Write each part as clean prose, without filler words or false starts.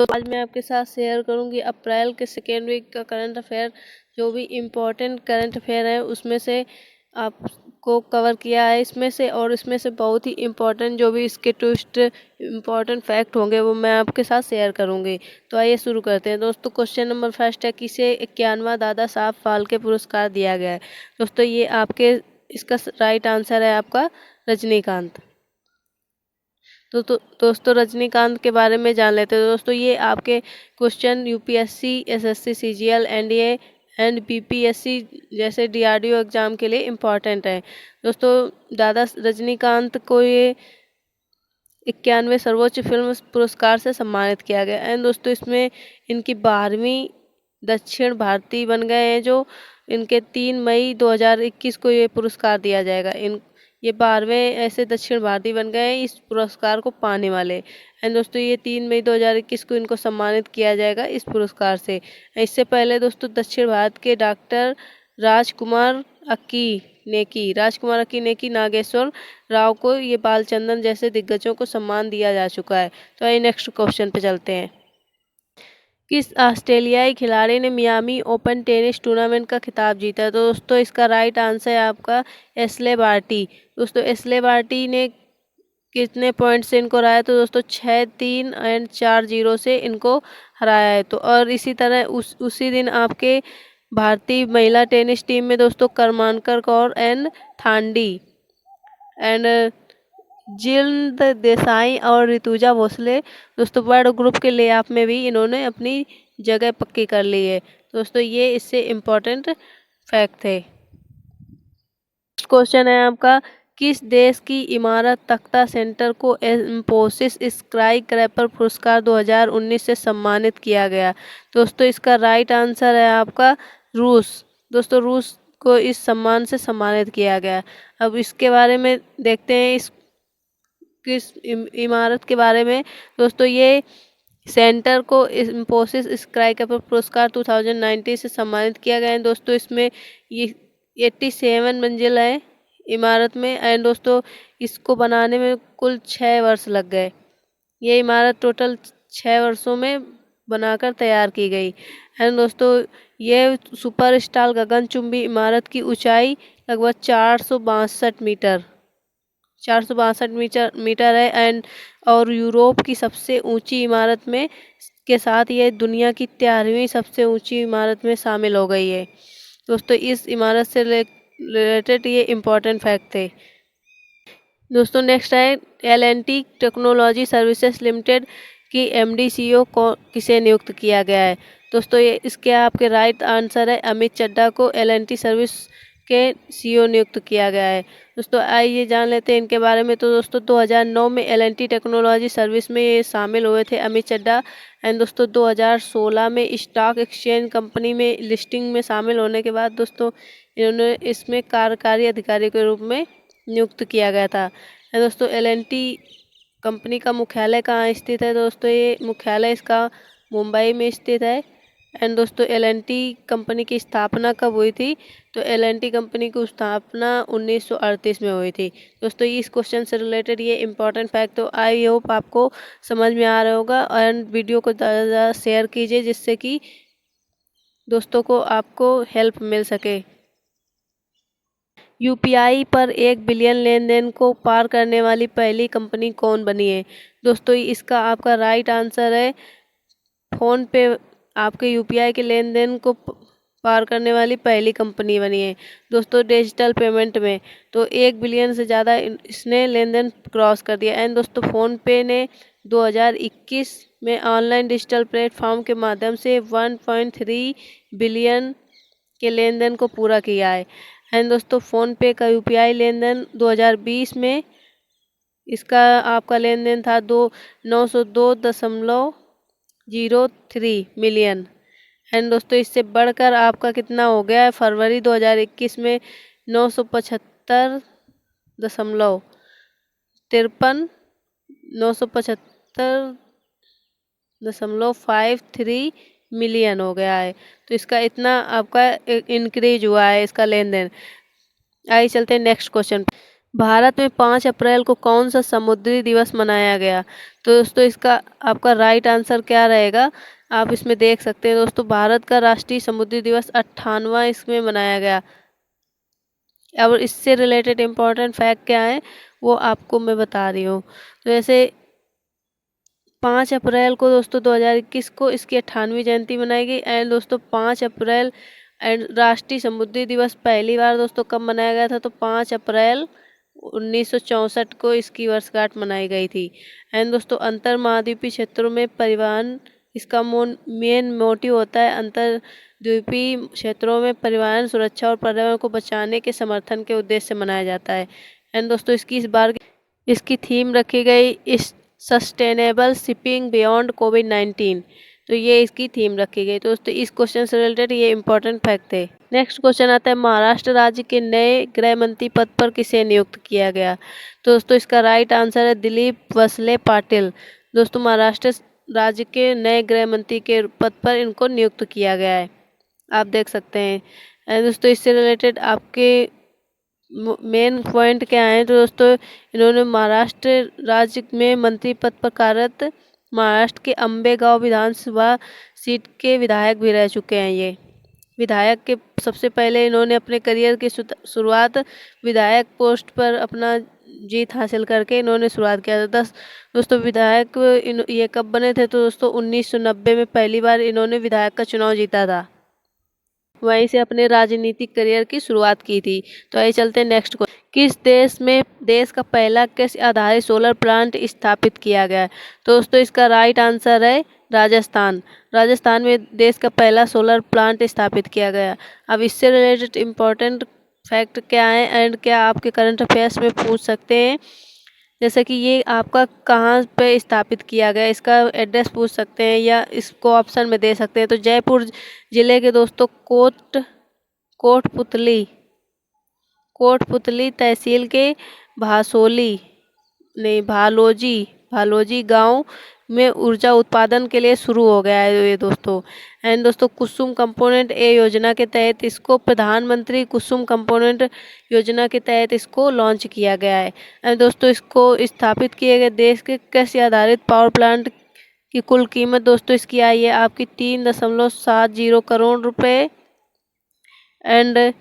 आज मैं आपके साथ शेयर करूंगी अप्रैल के सेकेंड वीक का करंट अफेयर। जो भी इम्पोर्टेंट करंट अफेयर है उसमें से आपको कवर किया है इसमें से, और इसमें से बहुत ही इम्पोर्टेंट जो भी इसके ट्विस्ट इम्पोर्टेंट फैक्ट होंगे वो मैं आपके साथ शेयर करूंगी। तो आइए शुरू करते हैं दोस्तों। क्वेश्चन नंबर फर्स्ट है, किसे 51वां दादा साहब फाल्के पुरस्कार दिया गया है? दोस्तों ये आपके इसका राइट आंसर है आपका रजनीकांत। तो दोस्तों रजनीकांत के बारे में जान लेते हैं। दोस्तों ये आपके question UPSC, SSC, CGL, NDA and BPSC जैसे डीआरडीओ एग्जाम के लिए इम्पॉर्टेंट है। दोस्तों दादा रजनीकांत को ये 91वें सर्वोच्च फिल्म पुरस्कार से सम्मानित किया गया। एंड दोस्तों इसमें इनकी 12वीं दक्षिण भारतीय बन गए हैं, जो इनके 3 मई 2021 को ये पुरस्कार दिया जाएगा। ये 12वें ऐसे दक्षिण भारतीय बन गए हैं इस पुरस्कार को पाने वाले। एंड दोस्तों ये 3 मई 2021 को इनको सम्मानित किया जाएगा इस पुरस्कार से। इससे पहले दोस्तों दक्षिण भारत के डॉक्टर राजकुमार अक्की नेकी नागेश्वर राव को ये बालचंदन जैसे दिग्गजों को सम्मान दिया जा चुका है। तो आइए नेक्स्ट क्वेश्चन पे चलते हैं। किस ऑस्ट्रेलियाई खिलाड़ी ने मियामी ओपन टेनिस टूर्नामेंट का खिताब जीता? तो दोस्तों इसका राइट आंसर है आपका एशले बार्टी। दोस्तों एशले बार्टी ने कितने पॉइंट से इनको हराया? तो दोस्तों 6-3 एंड 4-0 से इनको हराया है। तो और इसी तरह उसी दिन आपके भारतीय महिला टेनिस टीम में दोस्तों करमानकर कौर एंड थांडी एंड जिल्द देसाई और ऋतुजा भोसले दोस्तों वर्ल्ड ग्रुप के लेआफ में भी इन्होंने अपनी जगह पक्की कर ली है। दोस्तों ये इससे इम्पोर्टेंट फैक्ट थे। क्वेश्चन है आपका, किस देश की इमारत तख्ता सेंटर को इंफोसिस स्काई क्रैपर पुरस्कार 2019 से सम्मानित किया गया? दोस्तों इसका राइट आंसर है आपका रूस। दोस्तों रूस को इस सम्मान से सम्मानित किया गया। अब इसके बारे में देखते हैं किस इमारत के बारे में। दोस्तों ये सेंटर को इंफोसिस स्काई क्रैपर पुरस्कार 2019 से सम्मानित किया गया है। दोस्तों इसमें ये 87 मंजिल है इमारत में। एंड दोस्तों इसको बनाने में कुल 6 वर्ष लग गए। ये इमारत टोटल 6 वर्षों में बनाकर तैयार की गई। एंड दोस्तों ये सुपर स्टार गगनचुंबी इमारत की ऊंचाई लगभग 462 मीटर है। एंड और यूरोप की सबसे ऊंची इमारत में के साथ ये दुनिया की 13वीं सबसे ऊंची इमारत में शामिल हो गई है। दोस्तों इस इमारत से रिलेटेड ये इम्पोर्टेंट फैक्ट थे। दोस्तों नेक्स्ट है, L&T टेक्नोलॉजी सर्विसेज लिमिटेड की एमडी सीईओ को किसे नियुक्त किया गया है? दोस्तों ये इसके आपके राइट आंसर है अमित चड्ढा को L&T सर्विस के सीईओ नियुक्त किया गया है। दोस्तों आइए जान लेते हैं इनके बारे में। तो दोस्तों 2009 में L&T टेक्नोलॉजी सर्विस में ये शामिल हुए थे अमित चड्ढा। एंड दोस्तों 2016 में स्टॉक एक्सचेंज कंपनी में लिस्टिंग में शामिल होने के बाद दोस्तों इन्होंने इसमें कार्यकारी अधिकारी के रूप में नियुक्त किया गया था। दोस्तों L&T कंपनी का मुख्यालय कहाँ स्थित है? दोस्तों ये मुख्यालय इसका मुंबई में स्थित है। एंड दोस्तों L&T कंपनी की स्थापना कब हुई थी? तो L&T कंपनी की स्थापना 1938 में हुई थी। दोस्तों इस क्वेश्चन से रिलेटेड ये इम्पोर्टेंट फैक्ट तो आई होप आपको समझ में आ रहा होगा। एंड वीडियो को ज़्यादा शेयर कीजिए जिससे कि दोस्तों को आपको हेल्प मिल सके। यूपीआई पर 1 बिलियन लेन देन को पार करने वाली पहली कंपनी कौन बनी है? दोस्तों इसका आपका राइट आंसर है फ़ोन पे। आपके यूपीआई के लेन देन को पार करने वाली पहली कंपनी बनी है दोस्तों डिजिटल पेमेंट में। तो 1 बिलियन से ज़्यादा इसने लेन देन क्रॉस कर दिया। एंड दोस्तों फ़ोन पे ने 2021 में ऑनलाइन डिजिटल प्लेटफॉर्म के माध्यम से 1.3 बिलियन के लेन देन को पूरा किया है। एंड दोस्तों फ़ोन पे का यूपीआई लेन देन 2020 में इसका आपका लेन देन था 902.03 मिलियन। एंड दोस्तों इससे बढ़कर आपका कितना हो गया है फरवरी 2021 में 975.53 मिलियन हो गया है। तो इसका इतना आपका इंक्रीज हुआ है इसका लेन देन। आइए चलते हैं नेक्स्ट क्वेश्चन। भारत में 5 अप्रैल को कौन सा समुद्री दिवस मनाया गया? तो दोस्तों इसका आपका राइट आंसर क्या रहेगा, आप इसमें देख सकते हैं दोस्तों, भारत का राष्ट्रीय समुद्री दिवस 98वां इसमें मनाया गया। और इससे रिलेटेड इम्पोर्टेंट फैक्ट क्या है वो आपको मैं बता रही हूँ। तो जैसे 5 अप्रैल को दोस्तों 2021 को इसकी 98वीं जयंती मनाई गई। एंड दोस्तों 5 अप्रैल एंड राष्ट्रीय समुद्री दिवस पहली बार दोस्तों कब मनाया गया था? तो 5 अप्रैल 1964 को इसकी वर्षगांठ मनाई गई थी। एंड दोस्तों अंतर महाद्वीपीय क्षेत्रों में परिवहन इसका मेन मोटिव होता है। अंतर द्वीपीय क्षेत्रों में परिवहन सुरक्षा और पर्यावरण को बचाने के समर्थन के उद्देश्य से मनाया जाता है। एंड दोस्तों इसकी इस बार इसकी थीम रखी गई इस सस्टेनेबल शिपिंग बियॉन्ड कोविड-19। तो ये इसकी थीम रखी गई। तो दोस्तों इस क्वेश्चन से रिलेटेड ये इंपॉर्टेंट फैक्ट थे। नेक्स्ट क्वेश्चन आता है, महाराष्ट्र राज्य के नए गृह मंत्री पद पर किसे नियुक्त किया गया? तो दोस्तों इसका राइट आंसर है दिलीप वसले पाटिल। दोस्तों महाराष्ट्र राज्य के नए गृह मंत्री के पद पर इनको नियुक्त किया गया है, आप देख सकते हैं। एंड दोस्तों इससे रिलेटेड आपके मेन पॉइंट क्या है? तो दोस्तों इन्होंने महाराष्ट्र राज्य में मंत्री पद पर कार्यरत महाराष्ट्र के अम्बेगांव विधानसभा सीट के विधायक भी रह चुके हैं। ये विधायक के सबसे पहले इन्होंने अपने करियर की शुरुआत विधायक पोस्ट पर अपना जीत हासिल करके इन्होंने शुरुआत किया था। दोस्तों विधायक ये कब बने थे? तो दोस्तों 1990 में पहली बार इन्होंने विधायक का चुनाव जीता था, वहीं से अपने राजनीतिक करियर की शुरुआत की थी। तो आइए चलते हैं नेक्स्ट को, किस देश में देश का पहला कृषि आधारित सोलर प्लांट स्थापित किया गया है? तो दोस्तों इसका राइट आंसर है राजस्थान। राजस्थान में देश का पहला सोलर प्लांट स्थापित किया गया। अब इससे रिलेटेड इम्पोर्टेंट फैक्ट क्या है एंड क्या आपके करंट अफेयर्स में पूछ सकते हैं, जैसे कि ये आपका कहाँ पे स्थापित किया गया, इसका एड्रेस पूछ सकते हैं या इसको ऑप्शन में दे सकते हैं। तो जयपुर जिले के दोस्तों कोटपुतली कोटपुतली तहसील के भालोजी गांव में ऊर्जा उत्पादन के लिए शुरू हो गया है ये दोस्तों। एंड दोस्तों कुसुम कंपोनेंट ए योजना के तहत इसको प्रधानमंत्री कुसुम कंपोनेंट योजना के तहत इसको लॉन्च किया गया है। एंड दोस्तों इसको स्थापित किए गए देश के कृषि आधारित पावर प्लांट की कुल कीमत दोस्तों इसकी आई है आपकी 3.70 करोड़ रुपए। एंड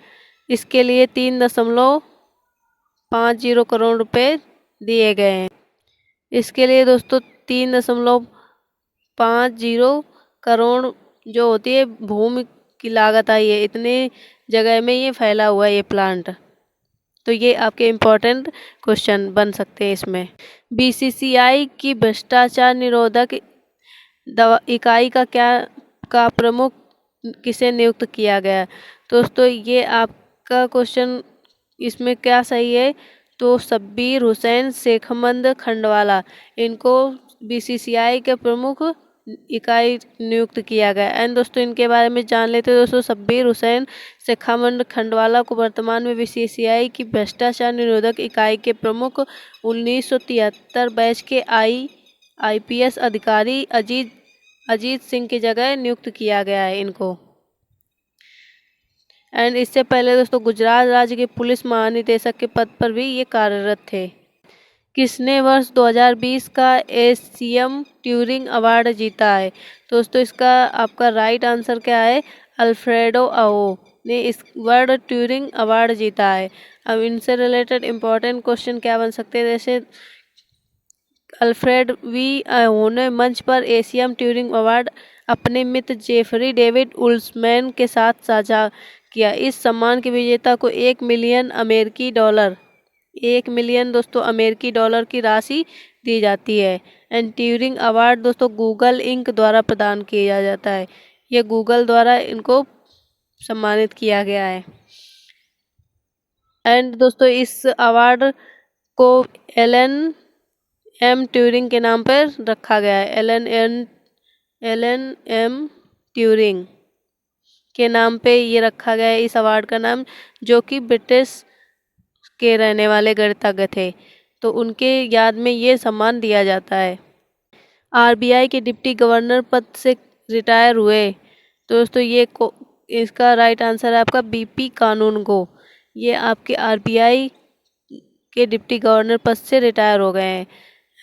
इसके लिए 3.50 करोड़ रुपए दिए गए हैं। इसके लिए दोस्तों 3.50 करोड़ जो होती है भूमि की लागत आई है, इतने जगह में ये फैला हुआ है ये प्लांट। तो ये आपके इम्पोर्टेंट क्वेश्चन बन सकते हैं इसमें। बीसीसीआई की भ्रष्टाचार निरोधक इकाई का प्रमुख किसे नियुक्त किया गया? दोस्तों ये आपका क्वेश्चन इसमें क्या सही है? तो शब्बीर हुसैन शेखमंद खंडवाला, इनको बीसीसीआई के प्रमुख इकाई नियुक्त किया गया। एंड दोस्तों इनके बारे में जान लेते हैं दोस्तों। शब्बीर हुसैन शेखमंद खंडवाला को वर्तमान में बीसीसीआई की भ्रष्टाचार निरोधक इकाई के प्रमुख 1973 बैच के आईपीएस अधिकारी अजीत सिंह की जगह नियुक्त किया गया है इनको। एंड इससे पहले दोस्तों गुजरात राज्य के पुलिस महानिदेशक के पद पर भी ये कार्यरत थे। किसने वर्ष 2020 का एशियन ट्यूरिंग अवार्ड जीता है? दोस्तों इसका आपका राइट आंसर क्या है? अल्फ्रेडो आओ ने इस वर्ल्ड ट्यूरिंग अवार्ड जीता है। अब इनसे रिलेटेड इम्पोर्टेंट क्वेश्चन क्या बन सकते हैं, जैसे अल्फ्रेड वी आओ ने मंच पर एशियन ट्यूरिंग अवार्ड अपने मित्र जेफरी डेविड उल्समैन के साथ साझा किया। इस सम्मान के विजेता को $1 मिलियन दोस्तों अमेरिकी डॉलर की राशि दी जाती है। एंड ट्यूरिंग अवार्ड दोस्तों गूगल इंक द्वारा प्रदान किया जाता है। ये गूगल द्वारा इनको सम्मानित किया गया है। एंड दोस्तों इस अवार्ड को एलन एम ट्यूरिंग के नाम पर रखा गया है। एलन एम ट्यूरिंग के नाम पे ये रखा गया है इस अवार्ड का नाम, जो कि ब्रिटिश के रहने वाले गणितज्ञ थे, तो उनके याद में ये सम्मान दिया जाता है। आरबीआई के डिप्टी गवर्नर पद से रिटायर हुए, तो दोस्तों ये इसका राइट आंसर है आपका बीपी कानूनगो। ये आपके आरबीआई के डिप्टी गवर्नर पद से रिटायर हो गए हैं।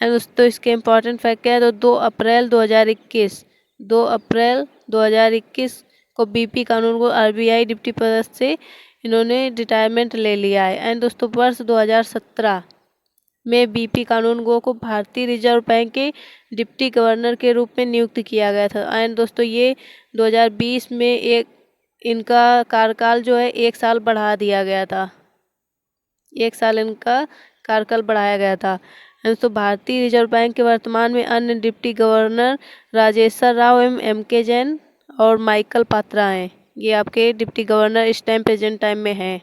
एंड दोस्तों इसके इम्पॉर्टेंट फैक्ट क्या है, तो 2 अप्रैल 2021 को बीपी कानून को आरबीआई डिप्टी पद से इन्होंने रिटायरमेंट ले लिया है। एंड दोस्तों वर्ष 2017 में बीपी कानूनगो को भारतीय रिजर्व बैंक के डिप्टी गवर्नर के रूप में नियुक्त किया गया था। एंड दोस्तों ये 2020 में इनका कार्यकाल जो है 1 साल बढ़ा दिया गया था, 1 साल इनका कार्यकाल बढ़ाया गया था। दोस्तों भारतीय रिजर्व बैंक के वर्तमान में अन्य डिप्टी गवर्नर राजेश्वर राव एवं M.K. जैन और माइकल पात्रा हैं। ये आपके डिप्टी गवर्नर इस टाइम प्रेजेंट टाइम में हैं।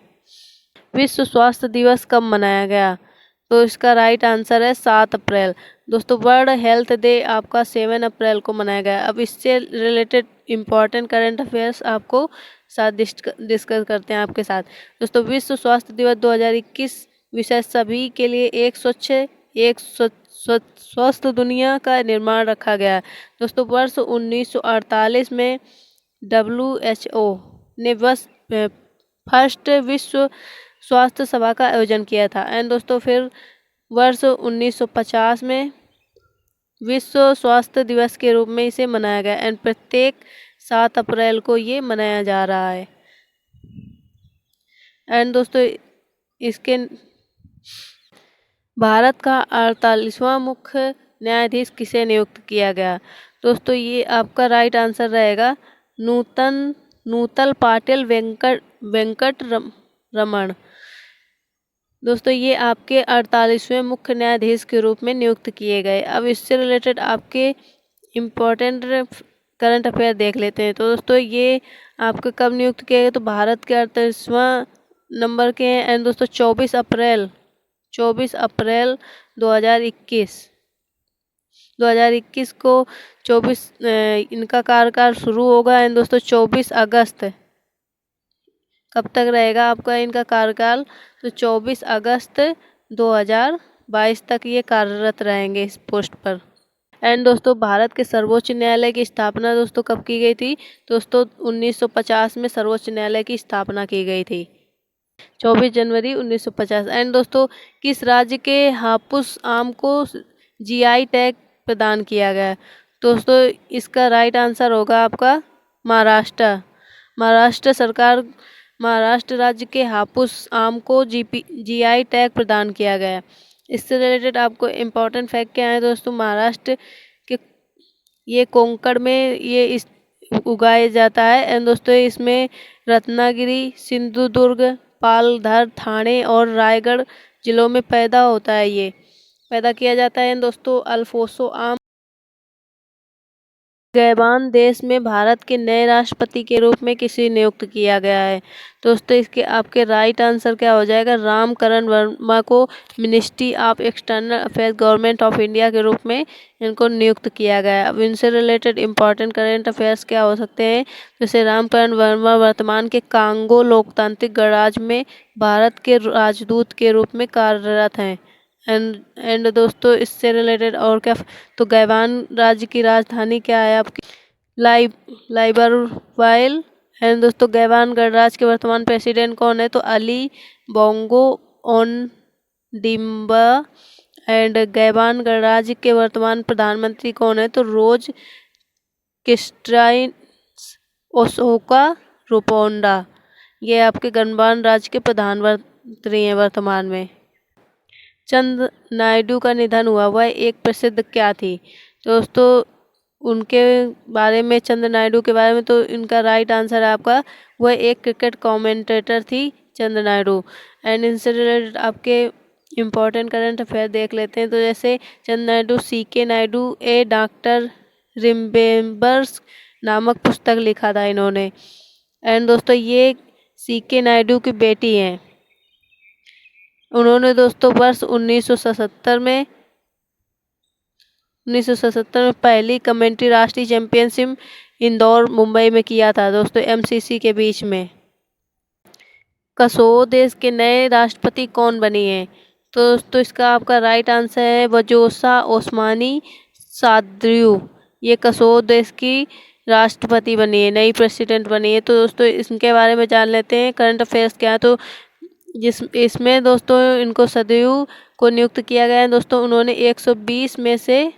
विश्व स्वास्थ्य दिवस कब मनाया गया, तो इसका राइट आंसर है 7 अप्रैल। दोस्तों वर्ल्ड हेल्थ डे आपका 7 अप्रैल को मनाया गया। अब इससे रिलेटेड इम्पॉर्टेंट करंट अफेयर्स आपको साथ डिस्कस करते हैं आपके साथ। दोस्तों विश्व स्वास्थ्य दिवस 2021 विषय सभी के लिए एक स्वस्थ दुनिया का निर्माण रखा गया। दोस्तों वर्ष 1948 में WHO ने फर्स्ट विश्व स्वास्थ्य सभा का आयोजन किया था। एंड दोस्तों फिर वर्ष 1950 में विश्व स्वास्थ्य दिवस के रूप में इसे मनाया गया। एंड प्रत्येक 7 अप्रैल को ये मनाया जा रहा है। एंड दोस्तों इसके भारत का 48वां मुख्य न्यायाधीश किसे नियुक्त किया गया, दोस्तों ये आपका राइट आंसर रहेगा नूतल पाटिल वेंकट रमण। दोस्तों ये आपके 48वें मुख्य न्यायाधीश के रूप में नियुक्त किए गए। अब इससे रिलेटेड आपके इम्पोर्टेंट करंट अफेयर देख लेते हैं। तो दोस्तों ये आपके कब नियुक्त किए गए, तो भारत के 48वां नंबर के हैं। एंड दोस्तों 24 अप्रैल 2021 को 24 इनका कार्यकाल शुरू होगा। एंड दोस्तों 24 अगस्त कब तक रहेगा आपका इनका कार्यकाल, तो 24 अगस्त 2022 तक ये कार्यरत रहेंगे इस पोस्ट पर। एंड दोस्तों भारत के सर्वोच्च न्यायालय की स्थापना दोस्तों कब की गई थी, दोस्तों 1950 में सर्वोच्च न्यायालय की स्थापना की गई थी, 24 जनवरी 1950। एंड दोस्तों किस राज्य के हापुस आम को GI टैग प्रदान किया गया, दोस्तों इसका राइट आंसर होगा आपका महाराष्ट्र राज्य के हापुस आम को GI टैग प्रदान किया गया। इससे रिलेटेड आपको इम्पोर्टेंट फैक्ट क्या है, दोस्तों महाराष्ट्र के ये कोंकण में ये उगाया जाता है। एंड दोस्तों इसमें रत्नागिरी, सिंधुदुर्ग, पालघर, ठाणे और रायगढ़ जिलों में पैदा किया जाता है। दोस्तों अल्फोंसो आम गैबान देश में भारत के नए राष्ट्रपति के रूप में किसे नियुक्त किया गया है, दोस्तों इसके आपके राइट आंसर क्या हो जाएगा, रामकरण वर्मा को ministry of external affairs government of India के रूप में इनको नियुक्त किया गया है। अब इनसे रिलेटेड इम्पॉर्टेंट करंट अफेयर्स क्या हो सकते हैं, जैसे रामकरण वर्मा वर्तमान के कांगो लोकतांत्रिक गणराज्य में भारत के राजदूत के रूप में कार्यरत हैं। एंड दोस्तों इससे रिलेटेड और क्या, तो गैबान राज्य की राजधानी क्या है आपकी, लाइब्रेविल। एंड दोस्तों गैबान गणराज्य के वर्तमान प्रेसिडेंट कौन है, तो अली बोंगो ओनडिम्बा। एंड गैबान गणराज्य के वर्तमान प्रधानमंत्री कौन है, तो रोज क्रिस्टाइन ओसोका रुपोंडा। ये आपके गैबान राज्य के प्रधानमंत्री हैं वर्तमान में। चंद नायडू का निधन हुआ, वह एक प्रसिद्ध क्या थी, दोस्तों उनके बारे में चंद नायडू के बारे में, तो इनका राइट आंसर है आपका, वह एक क्रिकेट कमेंटेटर थी चंद नायडू। एंड इनसे रिलेटेड आपके इम्पोर्टेंट करंट अफेयर देख लेते हैं। तो जैसे चंद नायडू CK नायडू ए डॉक्टर रिमेम्बर्स नामक पुस्तक लिखा था इन्होंने। एंड दोस्तों ये CK नायडू की बेटी हैं। उन्होंने दोस्तों वर्ष 1977 में पहली कमेंट्री राष्ट्रीय चैंपियनशिप इंदौर मुंबई में किया था दोस्तों, MCC के बीच में। कसोवो देश के नए राष्ट्रपति कौन बनी है, तो दोस्तों इसका आपका राइट आंसर है वजोसा ओस्मानी साद्रियो। ये कसोवो देश की राष्ट्रपति बनी है, नई प्रेसिडेंट बनी है। तो दोस्तों इनके बारे में जान लेते हैं करंट अफेयर्स क्या है। तो इसमें दोस्तों इनको सदयू को नियुक्त किया गया है। दोस्तों उन्होंने 120 में से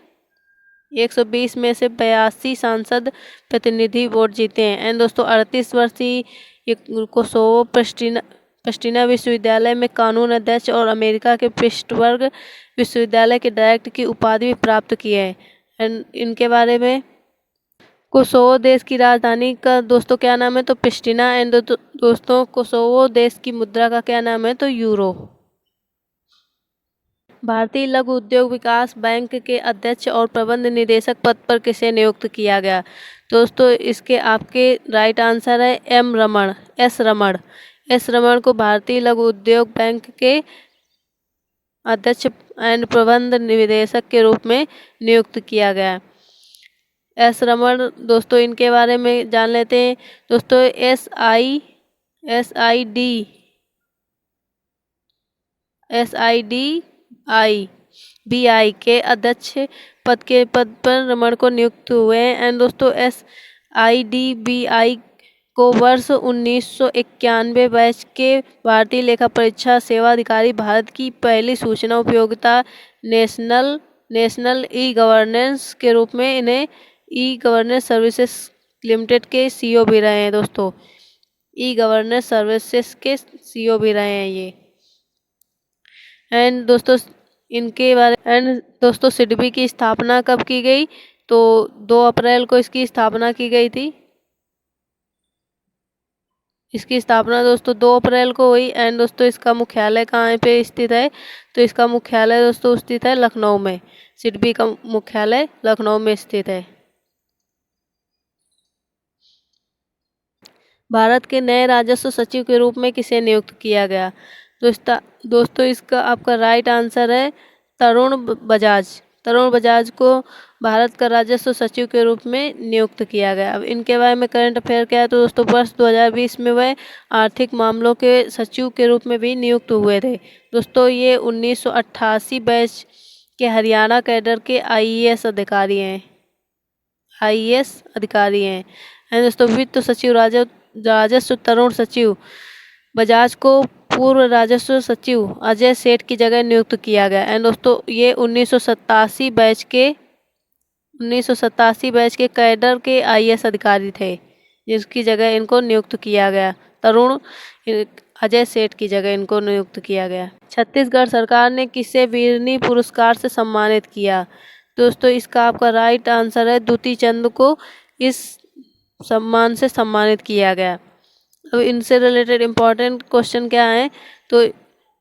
82 सांसद प्रतिनिधि वोट जीते हैं। एंड दोस्तों 38 वर्षीय कोसोवो प्रिस्टिना विश्वविद्यालय में कानून अध्यक्ष और अमेरिका के पिट्सबर्ग विश्वविद्यालय के डायरेक्टर की उपाधि भी प्राप्त की है। एंड इनके बारे में कोसोवो देश की राजधानी का दोस्तों क्या नाम है, तो प्रिस्टिना। एंड दोस्तों कोसोवो देश की मुद्रा का क्या नाम है, तो यूरो। भारतीय लघु उद्योग विकास बैंक के अध्यक्ष और प्रबंध निदेशक पद पर किसे नियुक्त किया गया। दोस्तों इसके आपके राइट आंसर है एस रमण को भारतीय लघु उद्योग बैंक के अध्यक्ष एंड प्रबंध निदेशक के रूप में नियुक्त किया गया। एस रमण दोस्तों इनके बारे में जान लेते हैं। दोस्तों SIDBI के अध्यक्ष पद पर रमण को नियुक्त हुए हैं। एंड दोस्तों SIDBI को वर्ष 1991 बैच के भारतीय लेखा परीक्षा सेवा अधिकारी, भारत की पहली सूचना उपयोगिता नेशनल ई गवर्नेंस के रूप में इन्हें ई गवर्नेंस सर्विसेज लिमिटेड के CEO भी रहे हैं। दोस्तों ई गवर्नेंस सर्विसेज के CEO भी रहे हैं ये। एंड दोस्तों सिडबी की स्थापना कब की गई, तो 2 अप्रैल को इसकी स्थापना की गई थी। इसकी स्थापना दोस्तों 2 अप्रैल को हुई। एंड दोस्तों इसका मुख्यालय कहाँ पे स्थित है, तो इसका मुख्यालय दोस्तों स्थित है लखनऊ में। सिडबी का मुख्यालय लखनऊ में स्थित है। भारत के नए राजस्व सचिव के रूप में किसे नियुक्त किया गया। दोस्तों इसका आपका राइट आंसर है तरुण बजाज को भारत का राजस्व सचिव के रूप में नियुक्त किया गया। अब इनके बारे में करंट अफेयर क्या है, तो दोस्तों वर्ष 2020 में वह आर्थिक मामलों के सचिव के रूप में भी नियुक्त हुए थे। दोस्तों ये 1988 बैच के हरियाणा कैडर के IAS अधिकारी हैं। एंड दोस्तों वित्त सचिव राजस्व तरुण सचिव बजाज को पूर्व राजस्व सचिव अजय सेठ की जगह नियुक्त किया गया। एंड दोस्तों ये 1987 बैच के कैडर के IAS अधिकारी थे, जिसकी जगह इनको नियुक्त किया गया। अजय सेठ की जगह इनको नियुक्त किया गया। छत्तीसगढ़ सरकार ने किसे वीरनी पुरस्कार से सम्मानित किया। दोस्तों इसका आपका राइट आंसर है दुती चंद को इस सम्मान से सम्मानित किया गया। अब इनसे रिलेटेड इम्पोर्टेंट क्वेश्चन क्या है, तो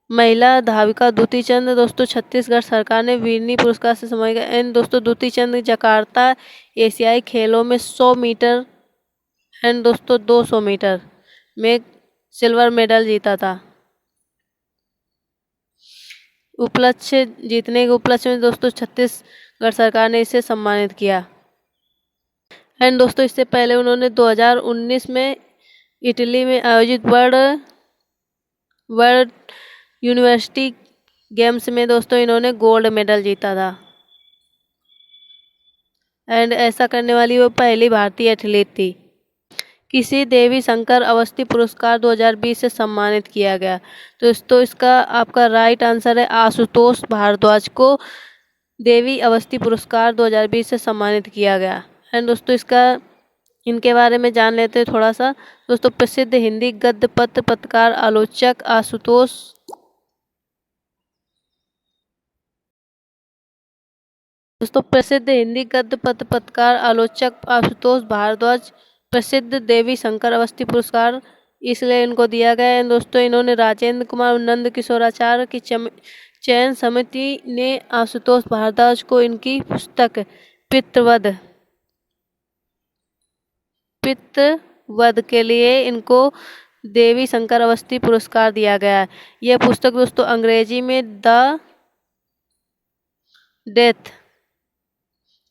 महिला धाविका दुती चंद दोस्तों छत्तीसगढ़ सरकार ने वीरनी पुरस्कार से सम्मानित किया। एंड दोस्तों दुती चंद जकार्ता एशियाई खेलों में 100 मीटर एंड दोस्तों 200 मीटर में सिल्वर मेडल जीता था। जीतने के उपलक्ष्य में दोस्तों छत्तीसगढ़ सरकार ने इसे सम्मानित किया। एंड दोस्तों इससे पहले उन्होंने 2019 में इटली में आयोजित वर्ल्ड यूनिवर्सिटी गेम्स में दोस्तों इन्होंने गोल्ड मेडल जीता था। एंड ऐसा करने वाली वो पहली भारतीय एथलीट थी। किसी देवी शंकर अवस्थी पुरस्कार 2020 से सम्मानित किया गया। तो दोस्तों इसका आपका राइट आंसर है आशुतोष भारद्वाज को देवी अवस्थी पुरस्कार 2020 से सम्मानित किया गया। एंड दोस्तों इनके बारे में जान लेते हैं थोड़ा सा। दोस्तों प्रसिद्ध हिंदी गद्य पत्र पत्रकार आलोचक आशुतोष भारद्वाज प्रसिद्ध देवी शंकर अवस्थी पुरस्कार इसलिए इनको दिया गया है। दोस्तों इन्होंने राजेंद्र कुमार नंद किशोराचार्य की चयन समिति ने आशुतोष भारद्वाज को इनकी पुस्तक पितृवध के लिए इनको देवी शंकर अवस्थी पुरस्कार दिया गया है। यह पुस्तक दोस्तों अंग्रेजी में द डेथ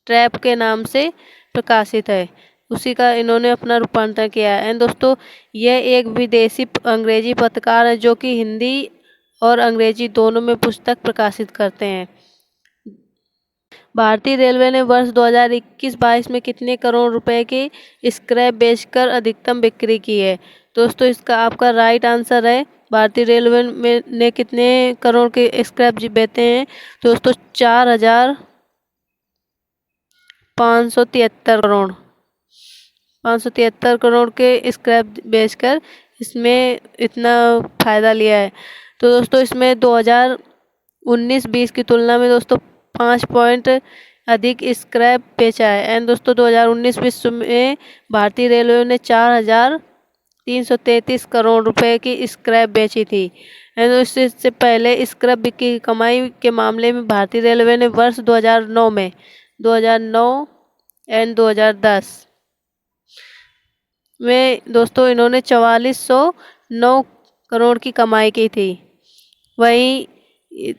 ट्रैप के नाम से प्रकाशित है, उसी का इन्होंने अपना रूपांतरण किया है। एंड दोस्तों यह एक विदेशी अंग्रेजी पत्रकार है जो कि हिंदी और अंग्रेजी दोनों में पुस्तक प्रकाशित करते हैं। भारतीय रेलवे ने वर्ष 2021-22 में कितने करोड़ रुपए के स्क्रैप बेचकर अधिकतम बिक्री की है। दोस्तों इसका आपका राइट आंसर है भारतीय रेलवे में ने कितने करोड़ के स्क्रैप बेचे हैं दोस्तों? 4,573 करोड़। 573 करोड़ के स्क्रैप बेचकर इसमें इतना फ़ायदा लिया है। तो दोस्तों इसमें 2019-20 की तुलना में दोस्तों 5 पॉइंट अधिक स्क्रैप बेचा है। एंड दोस्तों 2019-20 में भारतीय रेलवे ने 4,333 करोड़ रुपए की स्क्रैप बेची थी। एंड इससे पहले स्क्रैप की कमाई के मामले में भारतीय रेलवे ने वर्ष 2009 एंड 2010 में दोस्तों इन्होंने 4409 करोड़ की कमाई की थी। वहीं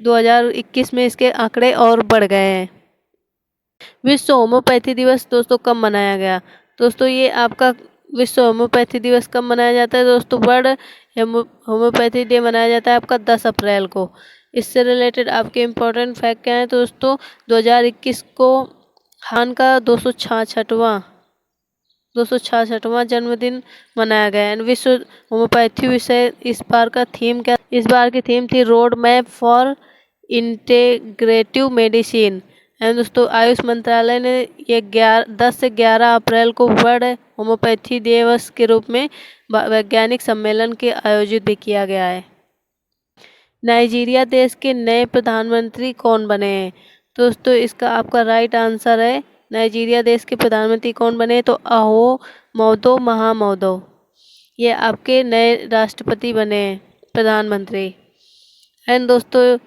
2021 में इसके आंकड़े और बढ़ गए हैं। विश्व होम्योपैथी दिवस दोस्तों कब मनाया गया? दोस्तों ये आपका विश्व होम्योपैथी दिवस कब मनाया जाता है दोस्तों? वर्ल्ड होम्योपैथी डे मनाया जाता है आपका 10 अप्रैल को। इससे रिलेटेड आपके इम्पोर्टेंट फैक्ट क्या है दोस्तों? 2021 को खान का 266वां जन्मदिन मनाया गया है। विश्व होम्योपैथी विषय इस बार का थीम क्या? इस बार की थीम थी road map for integrative medicine. And दोस्तों आयुष मंत्रालय ने ये 10 से 11 अप्रैल को वर्ल्ड होम्योपैथी दिवस के रूप में वैज्ञानिक सम्मेलन के आयोजित भी किया गया है। नाइजीरिया देश के नए प्रधानमंत्री कौन बने हैं? दोस्तों इसका आपका राइट आंसर है नाइजीरिया देश के प्रधानमंत्री कौन बने? तो अहोमदो महामदो ये आपके नए राष्ट्रपति बने हैं, प्रधानमंत्री। एंड दोस्तों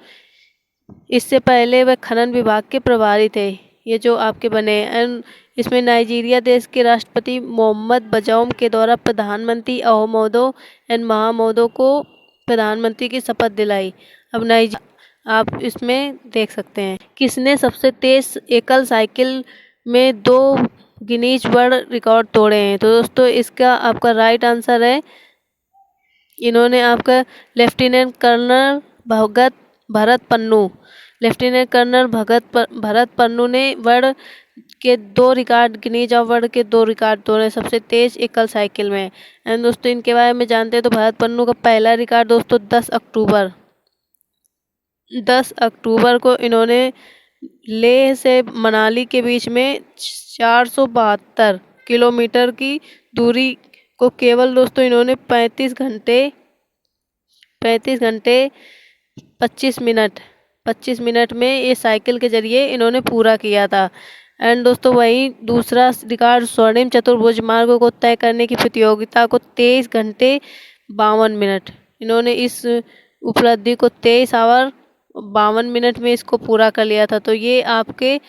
इससे पहले वह खनन विभाग के प्रभारी थे, ये जो आपके बने। एंड इसमें नाइजीरिया देश के राष्ट्रपति मोहम्मद बजौम के द्वारा प्रधानमंत्री अहोमदो एंड महामदो को प्रधानमंत्री की शपथ दिलाई। अब आप इसमें देख सकते हैं किसने सबसे तेज एकल साइकिल में 2 गिनीज वर्ल्ड रिकॉर्ड तोड़े हैं? तो दोस्तों इसका आपका राइट आंसर है इन्होंने आपका लेफ्टिनेंट कर्नल भरत पन्नू ने वर्ल्ड के 2 रिकॉर्ड गिनीज ऑफ वर्ल्ड के 2 रिकॉर्ड तोड़े सबसे तेज एकल साइकिल में। एंड दोस्तों इनके बारे में जानते हैं तो भरत पन्नू का पहला रिकॉर्ड दोस्तों 10 अक्टूबर को इन्होंने लेह से मनाली के बीच में 472 किलोमीटर की दूरी को केवल दोस्तों इन्होंने 35 घंटे 25 मिनट में ये साइकिल के जरिए इन्होंने पूरा किया था। एंड दोस्तों वहीं दूसरा रिकॉर्ड स्वर्णिम चतुर्भुज मार्ग को तय करने की प्रतियोगिता को 23 घंटे 52 मिनट इन्होंने इस उपलब्धि को 23 आवर 52 मिनट में इसको पूरा कर लिया था। तो ये आपके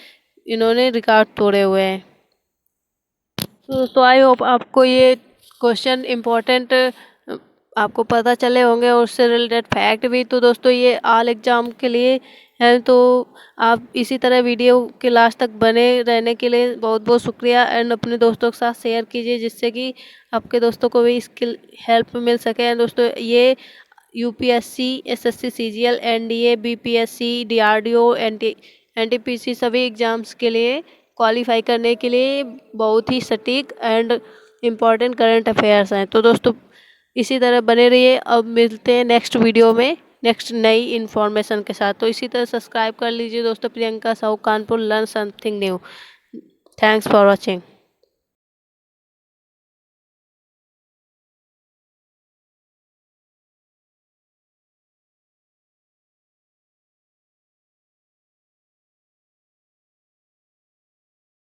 इन्होंने रिकॉर्ड तोड़े हुए हैं। तो दोस्तों आई होप आपको ये क्वेश्चन इम्पोर्टेंट आपको पता चले होंगे और उससे रिलेटेड फैक्ट भी। तो दोस्तों ये ऑल एग्ज़ाम के लिए है, तो आप इसी तरह वीडियो के लास्ट तक बने रहने के लिए बहुत बहुत शुक्रिया। एंड अपने दोस्तों के साथ शेयर कीजिए जिससे कि आपके दोस्तों को भी इसकी हेल्प मिल सके। एंड दोस्तों ये UPSC, SSC, CGL, NDA, BPSC, DRDO, NTPC सभी एग्ज़ाम्स के लिए क्वालिफाई करने के लिए बहुत ही सटीक एंड इम्पॉर्टेंट करंट अफेयर्स हैं। तो दोस्तों इसी तरह बने रहिए। अब मिलते हैं नेक्स्ट वीडियो में नेक्स्ट नई इन्फॉर्मेशन के साथ। तो इसी तरह सब्सक्राइब कर लीजिए दोस्तों। Priyanka Sahu, Kanpur, learn something new. Thanks for watching.